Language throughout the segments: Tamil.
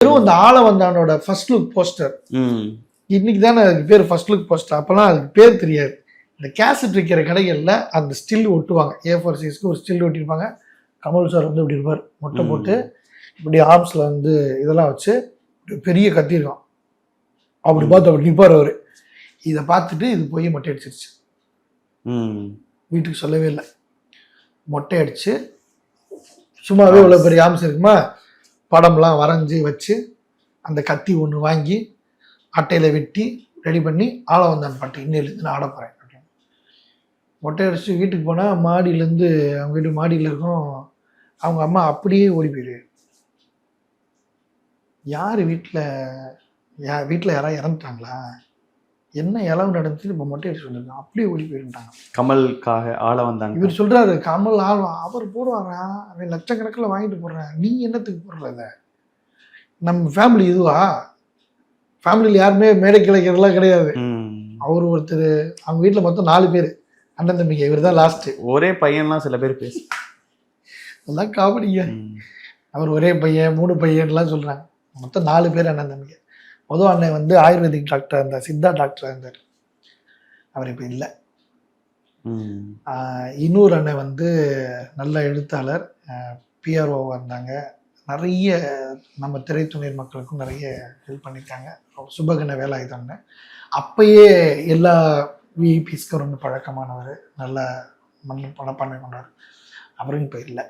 வெறும் அந்த ஆளவந்தானோட ஃபர்ஸ்ட் லுக் போஸ்டர் இன்னைக்கு தானே அதுக்கு பேர் ஃபர்ஸ்ட் லுக் போஸ்டர். அப்பெல்லாம் அதுக்கு பேர் தெரியாது. இந்த கேசட் விற்கிற கடைகளில் அந்த ஸ்டில் ஒட்டுவாங்க. A4 சைஸ்க்கு ஒரு ஸ்டில் ஒட்டியிருப்பாங்க. கமல் சார் வந்து இப்படி இருப்பார், மொட்டை போட்டு இப்படி ஆர்ம்ஸில் வந்து இதெல்லாம் வச்சு பெரிய கத்திருக்கான். அப்படி பார்த்து அப்படி நிற்பார் அவர். இதை பார்த்துட்டு இது போய் மொட்டை அடிச்சிருச்சு. வீட்டுக்கு சொல்லவே இல்லை. மொட்டை அடிச்சு சும்மாவே இவ்வளோ பெரிய ஆம்ஸ் இருக்குமா, படம்லாம் வரைஞ்சி வச்சு அந்த கத்தி ஒன்று வாங்கி அட்டையில் வெட்டி ரெடி பண்ணி ஆளவந்தான் பாட்டு இன்னிலேருந்து நான் ஆட போகிறேன் அப்படின்னு மொட்டை அடிச்சு வீட்டுக்கு போனால் மாடியிலேருந்து அவங்க வீட்டு மாடியில் இருக்கும். அவங்க அம்மா அப்படியே ஓடி போயிடு. யார் வீட்டில் யாராவது இறந்துட்டாங்களா, என்ன இளவு நடந்துச்சு, இப்போ மொட்டை அடிச்சு வந்துருக்காங்க, அப்படியே ஓடி போயிருந்தாங்க. கமலுக்காக ஆள வந்தாங்க. இவர் சொல்றாரு கமல் அவர் போடுவாரா, அவன் லட்சக்கணக்கில் வாங்கிட்டு போடுறேன், நீ என்னத்துக்கு போடுற? இதை நம்ம ஃபேமிலி இதுவா? ஃபேமிலியில் யாருமே மேடை கிளைக்கிறதுலாம் கிடையாது. அவர் ஒருத்தர், அவங்க வீட்டில் மொத்தம் 4 பேர் அண்ணன் தம்பிங்க. இவர் தான் லாஸ்ட்டு. ஒரே பையன்லாம் சில பேர் பேசு, அதெல்லாம் காமெடிங்க. அவர் ஒரே பையன் 3 பையன்லாம் சொல்கிறாங்க. மொத்தம் 4 பேர் அண்ணன் தம்பிங்க. முதல் அண்ணன் வந்து ஆயுர்வேதிக் டாக்டர் இருந்தார், சித்தா டாக்டராக இருந்தார். அவர் இப்போ இல்லை. இன்னொரு அண்ணன் வந்து நல்ல எழுத்தாளர், பிஆர்ஓவாக இருந்தாங்க. நிறைய நம்ம திரைத்துறை மக்களுக்கும் நிறைய ஹெல்ப் பண்ணியிருக்காங்க. சுபகன வேலாயுதம்னு அப்பயே எல்லா விஐபிஸ்க்கும் ரொம்ப பழக்கமானவர், நல்ல பணப்பான்மை கொண்டார். அவரும் இப்போ இல்லை.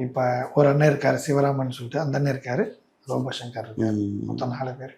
இப்போ ஒரு அண்ணன் இருக்கார் சிவராமன் சொல்லிட்டு, அந்த அண்ணன் இருக்கார், ரோபசங்கர் இருக்கார். மொத்தம் 4 பேர்.